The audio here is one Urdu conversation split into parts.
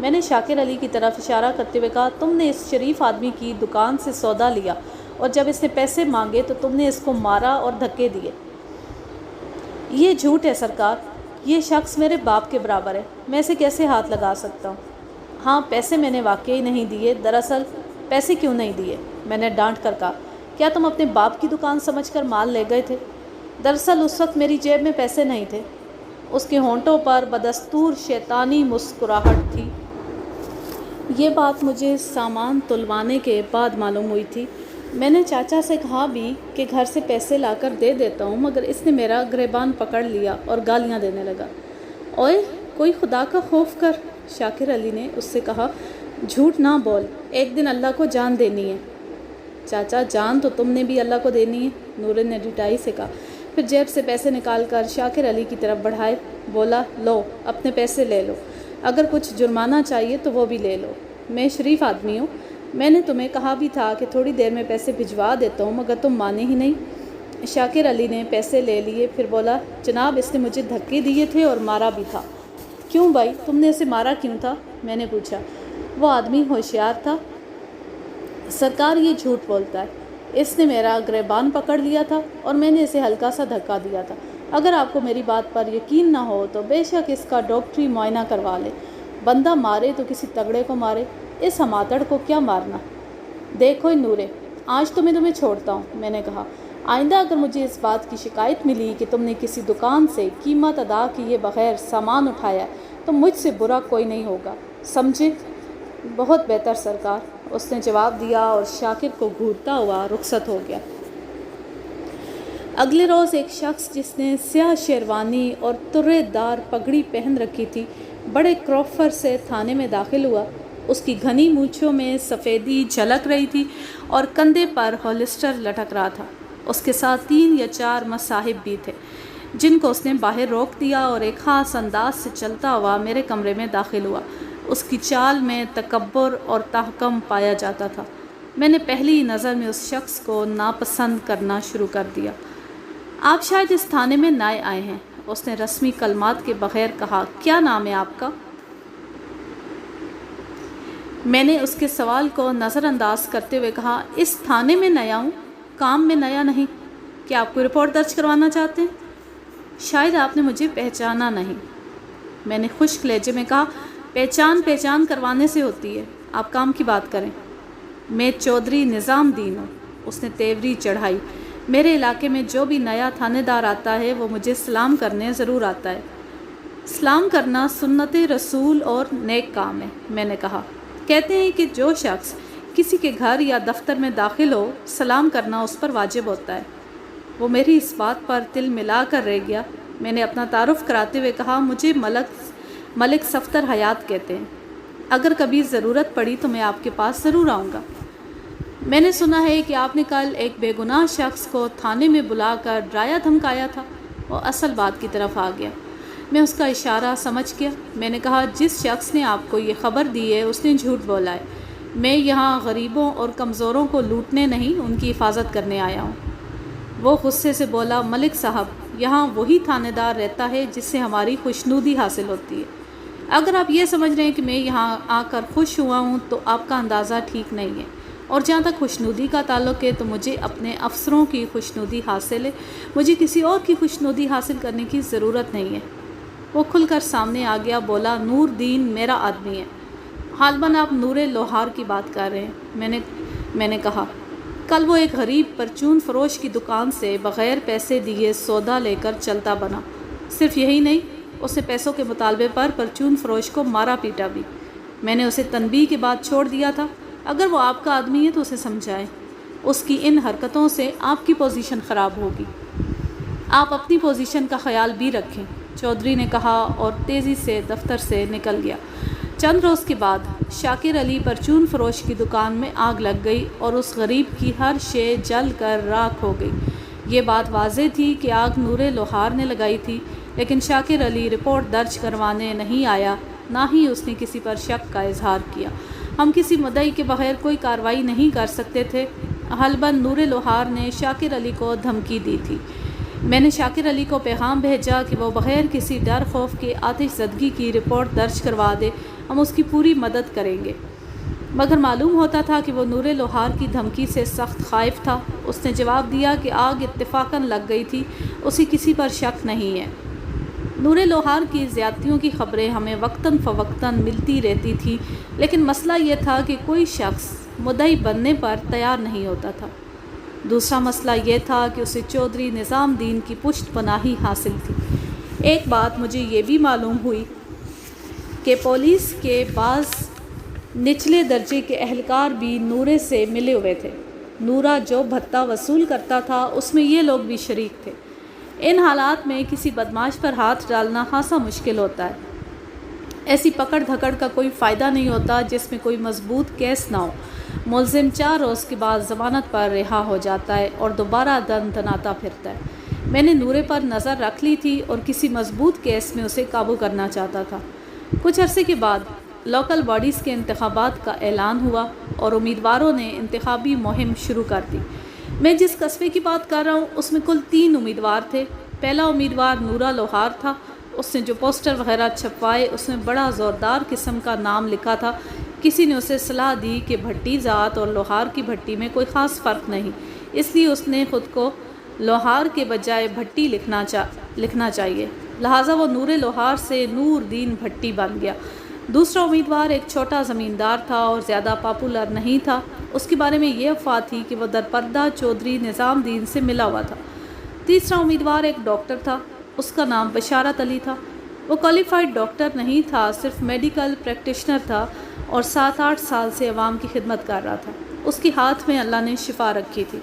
میں نے شاکر علی کی طرف اشارہ کرتے ہوئے کہا، تم نے اس شریف آدمی کی دکان سے سودا لیا اور جب اس نے پیسے مانگے تو تم نے اس کو مارا اور دھکے دیے۔ یہ جھوٹ ہے سرکار، یہ شخص میرے باپ کے برابر ہے، میں اسے کیسے ہاتھ لگا سکتا ہوں؟ ہاں، پیسے میں نے واقعی نہیں دیے۔ دراصل پیسے کیوں نہیں دیے؟ میں نے ڈانٹ کر کہا، کیا تم اپنے باپ کی دکان سمجھ کر مال لے گئے تھے؟ دراصل اس وقت میری جیب میں پیسے نہیں تھے۔ اس کے ہونٹوں پر بدستور شیطانی مسکراہٹ تھی۔ یہ بات مجھے سامان تلوانے کے بعد معلوم ہوئی تھی۔ میں نے چاچا سے کہا بھی کہ گھر سے پیسے لا کر دے دیتا ہوں، مگر اس نے میرا گریبان پکڑ لیا اور گالیاں دینے لگا۔ اوئے، کوئی خدا کا خوف کر، شاکر علی نے اس سے کہا، جھوٹ نہ بول، ایک دن اللہ کو جان دینی ہے۔ چاچا، جان تو تم نے بھی اللہ کو دینی ہے، نور نے ڈٹائی سے کہا، پھر جیب سے پیسے نکال کر شاکر علی کی طرف بڑھائے، بولا، لو، اپنے پیسے لے لو، اگر کچھ جرمانہ چاہیے تو وہ بھی لے لو، میں شریف آدمی ہوں، میں نے تمہیں کہا بھی تھا کہ تھوڑی دیر میں پیسے بھجوا دیتا ہوں، مگر تم مانے ہی نہیں۔ شاکر علی نے پیسے لے لیے، پھر بولا، جناب، اس نے مجھے دھکے دیے تھے اور مارا بھی تھا۔ کیوں بھائی، تم نے اسے مارا کیوں تھا؟ میں نے پوچھا۔ وہ آدمی ہوشیار تھا سرکار، یہ جھوٹ بولتا ہے، اس نے میرا گریبان پکڑ لیا تھا اور میں نے اسے ہلکا سا دھکا دیا تھا۔ اگر آپ کو میری بات پر یقین نہ ہو تو بے شک اس کا ڈاکٹری معائنہ کروا لے، بندہ مارے تو کسی تگڑے کو مارے، اس ہماتڑ کو کیا مارنا؟ دیکھو نورے، آج تو میں تمہیں چھوڑتا ہوں، میں نے کہا، آئندہ اگر مجھے اس بات کی شکایت ملی کہ تم نے کسی دکان سے قیمت ادا کیے بغیر سامان اٹھایا تو مجھ سے برا کوئی نہیں ہوگا، سمجھے؟ بہت بہتر سرکار، اس نے جواب دیا اور شاکر کو گھورتا ہوا رخصت ہو گیا۔ اگلے روز ایک شخص جس نے سیاہ شیروانی اور ترے دار پگڑی پہن رکھی تھی بڑے کروفر سے تھانے میں داخل ہوا۔ اس کی گھنی مونچھوں میں سفیدی جھلک رہی تھی اور کندھے پر ہولسٹر لٹک رہا تھا۔ اس کے ساتھ 3 یا 4 مصاحب بھی تھے جن کو اس نے باہر روک دیا اور ایک خاص انداز سے چلتا ہوا میرے کمرے میں داخل ہوا۔ اس کی چال میں تکبر اور تحکم پایا جاتا تھا۔ میں نے پہلی نظر میں اس شخص کو ناپسند کرنا شروع کر دیا۔ آپ شاید اس تھانے میں نئے آئے ہیں، اس نے رسمی کلمات کے بغیر کہا۔ کیا نام ہے آپ کا؟ میں نے اس کے سوال کو نظر انداز کرتے ہوئے کہا، اس تھانے میں نیا ہوں، کام میں نیا نہیں۔ کیا آپ کوئی رپورٹ درج کروانا چاہتے ہیں؟ شاید آپ نے مجھے پہچانا نہیں، میں نے خشک لہجے میں کہا۔ پہچان کروانے سے ہوتی ہے، آپ کام کی بات کریں۔ میں چودھری نظام دین ہوں، اس نے تیوری چڑھائی۔ میرے علاقے میں جو بھی نیا تھانے دار آتا ہے وہ مجھے سلام کرنے ضرور آتا ہے۔ سلام کرنا سنت رسول اور نیک کام ہے، میں نے کہا۔ کہتے ہیں کہ جو شخص کسی کے گھر یا دفتر میں داخل ہو، سلام کرنا اس پر واجب ہوتا ہے۔ وہ میری اس بات پر تل ملا کر رہ گیا۔ میں نے اپنا تعارف کراتے ہوئے کہا، مجھے ملک صفدر حیات کہتے ہیں، اگر کبھی ضرورت پڑی تو میں آپ کے پاس ضرور آؤں گا۔ میں نے سنا ہے کہ آپ نے کل ایک بے گناہ شخص کو تھانے میں بلا کر ڈرایا دھمکایا تھا۔ وہ اصل بات کی طرف آ گیا۔ میں اس کا اشارہ سمجھ گیا۔ میں نے کہا، جس شخص نے آپ کو یہ خبر دی ہے اس نے جھوٹ بولا ہے۔ میں یہاں غریبوں اور کمزوروں کو لوٹنے نہیں، ان کی حفاظت کرنے آیا ہوں۔ وہ غصے سے بولا، ملک صاحب، یہاں وہی تھانے دار رہتا ہے جس سے ہماری خوشنودی حاصل ہوتی ہے۔ اگر آپ یہ سمجھ رہے ہیں کہ میں یہاں آ کر خوش ہوا ہوں تو آپ کا اندازہ ٹھیک نہیں ہے، اور جہاں تک خوشنودی کا تعلق ہے تو مجھے اپنے افسروں کی خوشنودی حاصل ہے، مجھے کسی اور کی خوشنودی حاصل کرنے کی ضرورت نہیں ہے۔ وہ کھل کر سامنے آ گیا، بولا، نور دین میرا آدمی ہے، غالباً آپ نور لوہار کی بات کر رہے ہیں۔ میں نے کہا، کل وہ ایک غریب پرچون فروش کی دکان سے بغیر پیسے دیے سودا لے کر چلتا بنا۔ صرف یہی نہیں، اس نے پیسوں کے مطالبے پر پرچون فروش کو مارا پیٹا بھی۔ میں نے اسے تنبیہ کے بعد چھوڑ دیا تھا، اگر وہ آپ کا آدمی ہے تو اسے سمجھائیں، اس کی ان حرکتوں سے آپ کی پوزیشن خراب ہوگی۔ آپ اپنی پوزیشن کا خیال بھی رکھیں، چودھری نے کہا اور تیزی سے دفتر سے نکل گیا۔ چند روز کے بعد شاکر علی پرچون فروش کی دکان میں آگ لگ گئی اور اس غریب کی ہر شے جل کر راکھ ہو گئی۔ یہ بات واضح تھی کہ آگ نور لوہار نے لگائی تھی، لیکن شاکر علی رپورٹ درج کروانے نہیں آیا، نہ ہی اس نے کسی پر شک کا اظہار کیا۔ ہم کسی مدعی کے بغیر کوئی کارروائی نہیں کر سکتے تھے۔ غالباً نور لوہار نے شاکر علی کو دھمکی دی تھی۔ میں نے شاکر علی کو پیغام بھیجا کہ وہ بغیر کسی ڈر خوف کے آتش زدگی کی رپورٹ درج کروا دے، ہم اس کی پوری مدد کریں گے۔ مگر معلوم ہوتا تھا کہ وہ نور لوہار کی دھمکی سے سخت خائف تھا۔ اس نے جواب دیا کہ آگ اتفاقاً لگ گئی تھی، اسے کسی پر شک نہیں ہے۔ نور لوہار کی زیادتیوں کی خبریں ہمیں وقتاً فوقتاً ملتی رہتی تھیں، لیکن مسئلہ یہ تھا کہ کوئی شخص مدعی بننے پر تیار نہیں ہوتا تھا۔ دوسرا مسئلہ یہ تھا کہ اسے چودھری نظام دین کی پشت پناہی حاصل تھی۔ ایک بات مجھے یہ بھی معلوم ہوئی کہ پولیس کے بعض نچلے درجے کے اہلکار بھی نورے سے ملے ہوئے تھے۔ نورا جو بھتہ وصول کرتا تھا اس میں یہ لوگ بھی شریک تھے۔ ان حالات میں کسی بدماش پر ہاتھ ڈالنا خاصا مشکل ہوتا ہے۔ ایسی پکڑ دھکڑ کا کوئی فائدہ نہیں ہوتا جس میں کوئی مضبوط کیس نہ ہو۔ ملزم 4 روز کے بعد ضمانت پر رہا ہو جاتا ہے اور دوبارہ دن دناتا پھرتا ہے۔ میں نے نورے پر نظر رکھ لی تھی اور کسی مضبوط کیس میں اسے قابو کرنا چاہتا تھا۔ کچھ عرصے کے بعد لوکل باڈیز کے انتخابات کا اعلان ہوا اور امیدواروں نے انتخابی مہم شروع کر دی۔ میں جس قصبے کی بات کر رہا ہوں اس میں کل 3 امیدوار تھے۔ پہلا امیدوار نورا لوہار تھا۔ اس نے جو پوسٹر وغیرہ چھپوائے اس میں بڑا زوردار قسم کا نام لکھا تھا۔ کسی نے اسے صلاح دی کہ بھٹی ذات اور لوہار کی بھٹی میں کوئی خاص فرق نہیں، اس لیے اس نے خود کو لوہار کے بجائے بھٹی لکھنا چاہیے، لہٰذا وہ نور لوہار سے نور دین بھٹی بن گیا۔ دوسرا امیدوار ایک چھوٹا زمیندار تھا اور زیادہ پاپولر نہیں تھا۔ اس کے بارے میں یہ افواہ تھی کہ وہ درپردہ چودھری نظام دین سے ملا ہوا تھا۔ تیسرا امیدوار ایک ڈاکٹر تھا، اس کا نام بشارت علی تھا۔ وہ کوالیفائڈ ڈاکٹر نہیں تھا، صرف میڈیکل پریکٹیشنر تھا اور 7-8 سال سے عوام کی خدمت کر رہا تھا۔ اس کے ہاتھ میں اللہ نے شفا رکھی تھی۔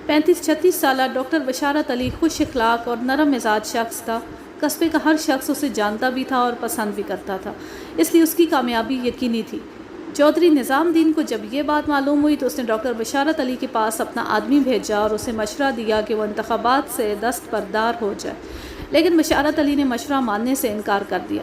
35-36 سالہ ڈاکٹر بشارت علی خوش اخلاق اور نرم مزاج شخص تھا۔ قصبے کا ہر شخص اسے جانتا بھی تھا اور پسند بھی کرتا تھا، اس لیے اس کی کامیابی یقینی تھی۔ چودھری نظام دین کو جب یہ بات معلوم ہوئی تو اس نے ڈاکٹر بشارت علی کے پاس اپنا آدمی بھیجا اور اسے مشورہ دیا کہ وہ انتخابات سے دستبردار ہو جائے، لیکن بشارت علی نے مشورہ ماننے سے انکار کر دیا۔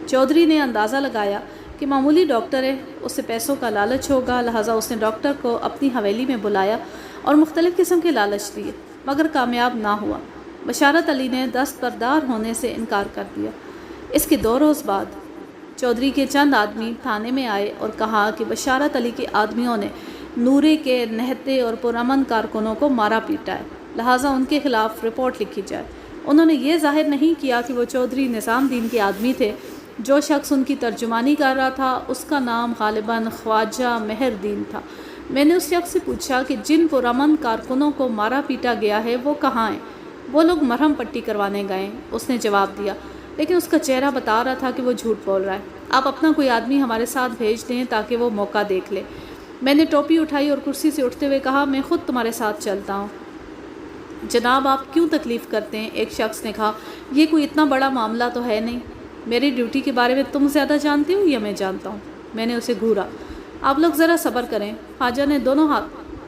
چودھری نے اندازہ لگایا کہ معمولی ڈاکٹر ہے، اسے پیسوں کا لالچ ہوگا، لہٰذا اس نے ڈاکٹر کو اپنی حویلی میں بلایا اور مختلف قسم کے لالچ دیے، مگر کامیاب نہ ہوا۔ بشارت علی نے دستبردار ہونے سے انکار کر دیا۔ اس کے 2 روز بعد چودھری کے چند آدمی تھانے میں آئے اور کہا کہ بشارت علی کے آدمیوں نے نورے کے نہتے اور پرامن کارکنوں کو مارا پیٹا ہے، لہٰذا ان کے خلاف رپورٹ لکھی جائے۔ انہوں نے یہ ظاہر نہیں کیا کہ وہ چودھری نظام دین کے آدمی تھے۔ جو شخص ان کی ترجمانی کر رہا تھا اس کا نام غالباً خواجہ مہر دین تھا۔ میں نے اس شخص سے پوچھا کہ جن پرامن کارکنوں کو مارا پیٹا گیا ہے وہ کہاں ہیں؟ وہ لوگ مرہم پٹی کروانے گئے، اس نے جواب دیا، لیکن اس کا چہرہ بتا رہا تھا کہ وہ جھوٹ بول رہا ہے۔ آپ اپنا کوئی آدمی ہمارے ساتھ بھیج دیں تاکہ وہ موقع دیکھ لے۔ میں نے ٹوپی اٹھائی اور کرسی سے اٹھتے ہوئے کہا، میں خود تمہارے ساتھ چلتا ہوں۔ جناب آپ کیوں تکلیف کرتے ہیں؟ ایک شخص نے کہا، یہ کوئی اتنا بڑا معاملہ تو ہے نہیں، میری ڈیوٹی کے بارے میں تم زیادہ جانتے ہو یا میں جانتا ہوں؟ میں نے اسے گھورا۔ آپ لوگ ذرا صبر کریں۔ خواجہ نے دونوں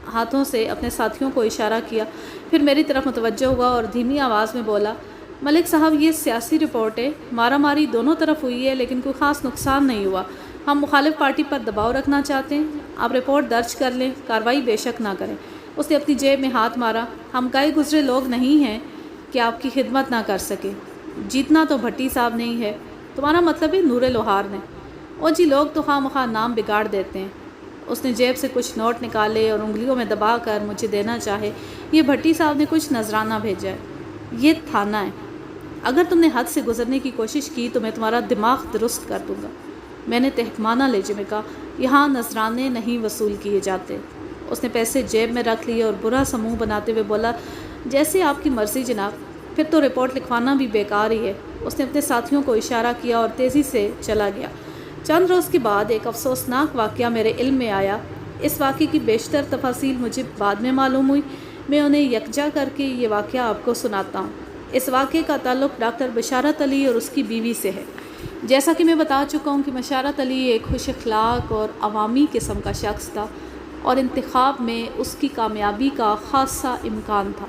ہاتھوں سے اپنے ساتھیوں کو اشارہ کیا، پھر میری طرف متوجہ ہوا اور دھیمی آواز میں بولا، ملک صاحب یہ سیاسی رپورٹ ہے، مارا ماری دونوں طرف ہوئی ہے لیکن کوئی خاص نقصان نہیں ہوا۔ ہم مخالف پارٹی پر دباؤ رکھنا چاہتے ہیں، آپ رپورٹ درج کر لیں، کارروائی بے شک نہ کریں۔ اس نے اپنی جیب میں ہاتھ مارا۔ ہم گئے گزرے لوگ نہیں ہیں کہ آپ کی خدمت نہ کر سکیں۔ جیتنا تو بھٹی صاحب نہیں ہے، تمہارا مطلب ہے نور لوہار نے؟ او جی، لوگ تو خواہ مخواہ نام بگاڑ دیتے ہیں۔ اس نے جیب سے کچھ نوٹ نکالے اور انگلیوں میں دبا کر مجھے دینا چاہے۔ یہ بھٹی صاحب نے کچھ نذرانہ بھیجا ہے، یہ تھانہ ہے، اگر تم نے حد سے گزرنے کی کوشش کی تو میں تمہارا دماغ درست کر دوں گا۔ میں نے تحکمانہ لہجے میں کہا، یہاں نذرانے نہیں وصول کیے جاتے۔ اس نے پیسے جیب میں رکھ لیے اور برا سا منہ بناتے ہوئے بولا، جیسے آپ کی مرضی جناب، پھر تو رپورٹ لکھوانا بھی بیکار ہی ہے۔ اس نے اپنے ساتھیوں کو اشارہ کیا اور تیزی سے چلا گیا۔ چند روز کے بعد ایک افسوسناک واقعہ میرے علم میں آیا۔ اس واقعے کی بیشتر تفاصیل مجھے بعد میں معلوم ہوئی، میں انہیں یکجا کر کے یہ واقعہ آپ کو سناتا ہوں۔ اس واقعے کا تعلق ڈاکٹر بشارت علی اور اس کی بیوی سے ہے۔ جیسا کہ میں بتا چکا ہوں کہ بشارت علی ایک خوش اخلاق اور عوامی قسم کا شخص تھا اور انتخاب میں اس کی کامیابی کا خاصا امکان تھا۔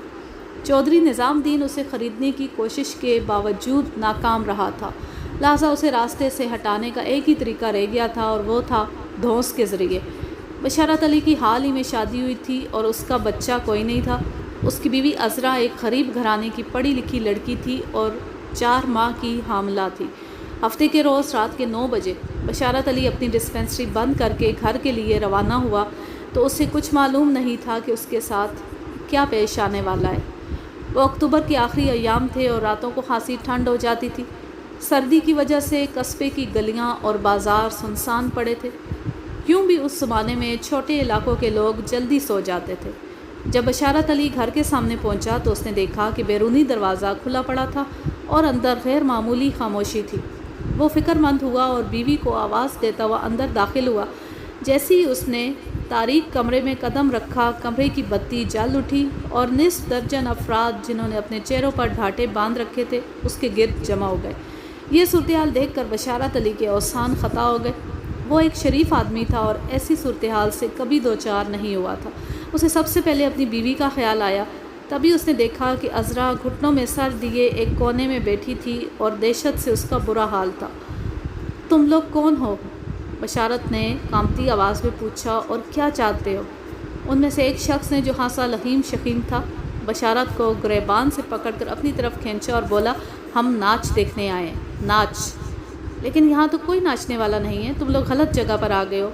چودھری نظام دین اسے خریدنے کی کوشش کے باوجود ناکام رہا تھا، لہٰذا اسے راستے سے ہٹانے کا ایک ہی طریقہ رہ گیا تھا اور وہ تھا دھونس کے ذریعے۔ بشارت علی کی حال ہی میں شادی ہوئی تھی اور اس کا بچہ کوئی نہیں تھا۔ اس کی بیوی عذرا ایک غریب گھرانے کی پڑھی لکھی لڑکی تھی اور 4 ماہ کی حاملہ تھی۔ ہفتے کے روز رات کے 9 بجے بشارت علی اپنی ڈسپنسری بند کر کے گھر کے لیے روانہ ہوا تو اسے کچھ معلوم نہیں تھا کہ اس کے ساتھ کیا پیش آنے والا ہے۔ وہ اکتوبر کے آخری ایام تھے اور راتوں کو خاصی ٹھنڈ ہو جاتی تھی۔ سردی کی وجہ سے قصبے کی گلیاں اور بازار سنسان پڑے تھے۔ یوں بھی اس زمانے میں چھوٹے علاقوں کے لوگ جلدی سو جاتے تھے۔ جب بشارت علی گھر کے سامنے پہنچا تو اس نے دیکھا کہ بیرونی دروازہ کھلا پڑا تھا اور اندر غیر معمولی خاموشی تھی۔ وہ فکر مند ہوا اور بیوی کو آواز دیتا ہوا اندر داخل ہوا۔ جیسے ہی اس نے تاریک کمرے میں قدم رکھا، کمرے کی بتی جل اٹھی اور نصف درجن افراد جنہوں نے اپنے چہروں پر ڈھاٹے باندھ رکھے تھے اس کے گرد جمع ہو گئے۔ یہ صورتحال دیکھ کر بشارت علی کے اوسان خطا ہو گئے۔ وہ ایک شریف آدمی تھا اور ایسی صورتحال سے کبھی دوچار نہیں ہوا تھا۔ اسے سب سے پہلے اپنی بیوی کا خیال آیا۔ تبھی اس نے دیکھا کہ عذرا گھٹنوں میں سر دیے ایک کونے میں بیٹھی تھی اور دہشت سے اس کا برا حال تھا۔ تم لوگ کون ہو؟ بشارت نے کانپتی آواز میں پوچھا، اور کیا چاہتے ہو؟ ان میں سے ایک شخص نے جو خاصا لخیم شخیم تھا بشارت کو گریبان سے پکڑ کر اپنی طرف کھینچا اور بولا، ہم ناچ دیکھنے آئے ہیں۔ ناچ؟ لیکن یہاں تو کوئی ناچنے والا نہیں ہے، تم لوگ غلط جگہ پر آ گئے ہو۔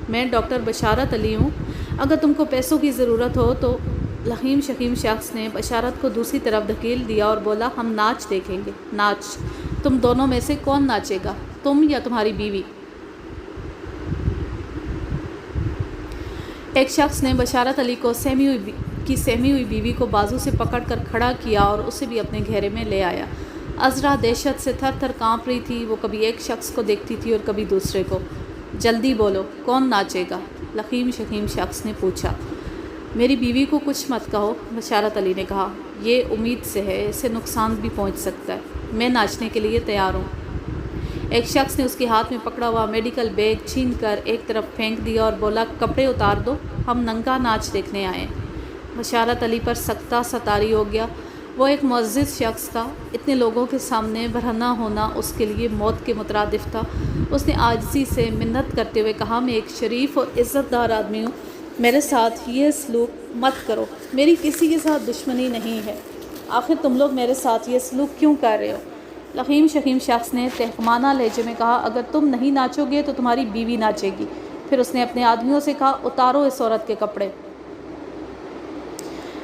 میں ڈاکٹر بشارت علی ہوں، اگر تم کو پیسوں کی ضرورت ہو تو۔ لخیم شخیم شخص نے بشارت کو دوسری طرف دھکیل دیا اور بولا، ہم ناچ دیکھیں گے۔ ناچ؟ تم دونوں میں سے کون ناچے گا، تم یا تمہاری بیوی؟ ایک شخص نے بشارت علی کو سہمی ہوئی بیوی کو بازو سے پکڑ کر کھڑا کیا اور اسے بھی اپنے گھیرے میں لے آیا۔ عذرا دہشت سے تھر تھر کانپ رہی تھی۔ وہ کبھی ایک شخص کو دیکھتی تھی اور کبھی دوسرے کو۔ جلدی بولو، کون ناچے گا؟ لخیم شخیم شخص نے پوچھا۔ میری بیوی کو کچھ مت کہو، بشارت علی نے کہا، یہ امید سے ہے، اسے نقصان بھی پہنچ سکتا ہے۔ میں ناچنے کے لیے تیار ہوں۔ ایک شخص نے اس کے ہاتھ میں پکڑا ہوا میڈیکل بیگ چھین کر ایک طرف پھینک دیا اور بولا، کپڑے اتار دو، ہم ننگا ناچ دیکھنے آئے ہیں۔ بشارت علی پر سکتہ سا طاری ہو گیا۔ وہ ایک معزز شخص تھا، اتنے لوگوں کے سامنے برہنہ ہونا اس کے لیے موت کے مترادف تھا۔ اس نے عاجزی سے منت کرتے ہوئے کہا، میں ایک شریف اور عزت دار آدمی ہوں، میرے ساتھ یہ سلوک مت کرو، میری کسی کے ساتھ دشمنی نہیں ہے، آخر تم لوگ میرے ساتھ یہ سلوک کیوں کر رہے ہو؟ لخیم شخیم شخص نے تہمانہ لہجے میں کہا، اگر تم نہیں ناچو گے تو تمہاری بیوی ناچے گی۔ پھر اس نے اپنے آدمیوں سے کہا، اتارو اس عورت کے کپڑے۔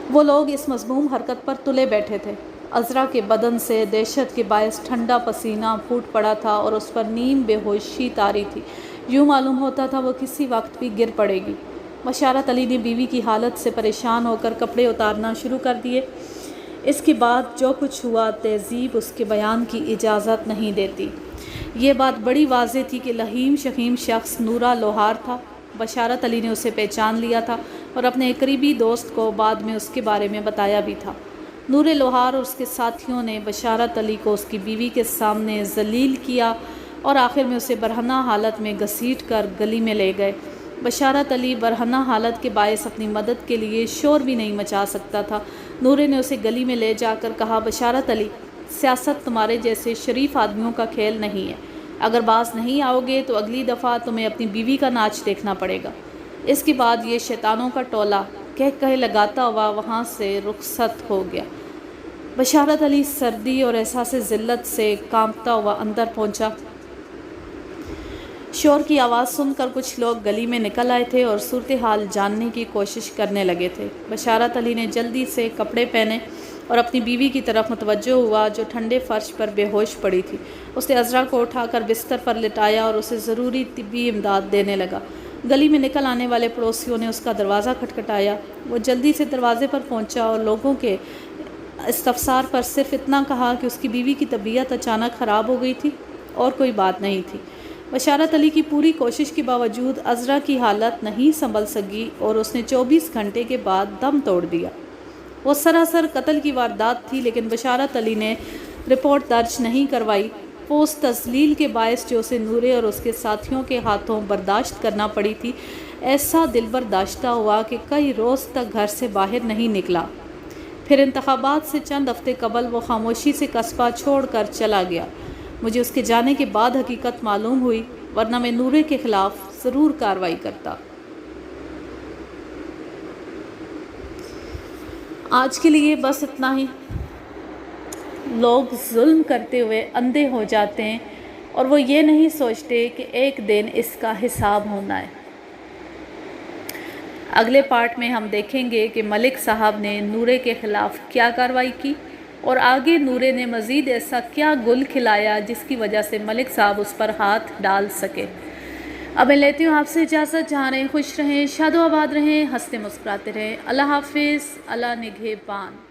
وہ لوگ اس مذموم حرکت پر تلے بیٹھے تھے۔ عذرا کے بدن سے دہشت کے باعث ٹھنڈا پسینہ پھوٹ پڑا تھا اور اس پر نیم بے ہوشی طاری تھی۔ یوں معلوم ہوتا تھا وہ کسی وقت بھی گر پڑے گی۔ بشارت علی نے بیوی کی حالت سے پریشان ہو کر کپڑے اتارنا شروع کر دیے۔ اس کے بعد جو کچھ ہوا تہذیب اس کے بیان کی اجازت نہیں دیتی۔ یہ بات بڑی واضح تھی کہ لخیم شخیم شخص نورہ لوہار تھا۔ بشارت علی نے اسے پہچان لیا تھا اور اپنے ایک قریبی دوست کو بعد میں اس کے بارے میں بتایا بھی تھا۔ نور لوہار اور اس کے ساتھیوں نے بشارت علی کو اس کی بیوی کے سامنے ذلیل کیا اور آخر میں اسے برہنہ حالت میں گھسیٹ کر گلی میں لے گئے۔ بشارت علی برہنہ حالت کے باعث اپنی مدد کے لیے شور بھی نہیں مچا سکتا تھا۔ نورے نے اسے گلی میں لے جا کر کہا، بشارت علی، سیاست تمہارے جیسے شریف آدمیوں کا کھیل نہیں ہے، اگر باز نہیں آؤ گے تو اگلی دفعہ تمہیں اپنی بیوی کا ناچ دیکھنا پڑے گا۔ اس کے بعد یہ شیطانوں کا ٹولہ کہہ لگاتا ہوا وہاں سے رخصت ہو گیا۔ بشارت علی سردی اور احساس ذلت سے کانپتا ہوا اندر پہنچا۔ شور کی آواز سن کر کچھ لوگ گلی میں نکل آئے تھے اور صورتحال جاننے کی کوشش کرنے لگے تھے۔ بشارت علی نے جلدی سے کپڑے پہنے اور اپنی بیوی کی طرف متوجہ ہوا جو ٹھنڈے فرش پر بے ہوش پڑی تھی۔ اس نے عذرا کو اٹھا کر بستر پر لٹایا اور اسے ضروری طبی امداد دینے لگا۔ گلی میں نکل آنے والے پڑوسیوں نے اس کا دروازہ کھٹکھٹایا۔ وہ جلدی سے دروازے پر پہنچا اور لوگوں کے استفسار پر صرف اتنا کہا کہ اس کی بیوی کی طبیعت اچانک خراب ہو گئی تھی اور کوئی بات نہیں تھی۔ بشارت علی کی پوری کوشش کے باوجود عذرا کی حالت نہیں سنبھل سکی اور اس نے 24 گھنٹے کے بعد دم توڑ دیا۔ وہ سراسر قتل کی واردات تھی، لیکن بشارت علی نے رپورٹ درج نہیں کروائی۔ وہ اس تذلیل کے باعث جو اسے نورے اور اس کے ساتھیوں کے ہاتھوں برداشت کرنا پڑی تھی، ایسا دل برداشتہ ہوا کہ کئی روز تک گھر سے باہر نہیں نکلا۔ پھر انتخابات سے چند ہفتے قبل وہ خاموشی سے قصبہ چھوڑ کر چلا گیا۔ مجھے اس کے جانے کے بعد حقیقت معلوم ہوئی، ورنہ میں نورے کے خلاف ضرور کارروائی کرتا۔ آج کے لیے بس اتنا ہی۔ لوگ ظلم کرتے ہوئے اندھے ہو جاتے ہیں اور وہ یہ نہیں سوچتے کہ ایک دن اس کا حساب ہونا ہے۔ اگلے پارٹ میں ہم دیکھیں گے کہ ملک صاحب نے نورے کے خلاف کیا کارروائی کی اور آگے نورے نے مزید ایسا کیا گل کھلایا جس کی وجہ سے ملک صاحب اس پر ہاتھ ڈال سکے۔ اب میں لیتی ہوں آپ سے اجازت، جہاں رہیں خوش رہیں، شاد و آباد رہیں، ہنستے مسکراتے رہیں۔ اللہ حافظ، اللہ نگہبان۔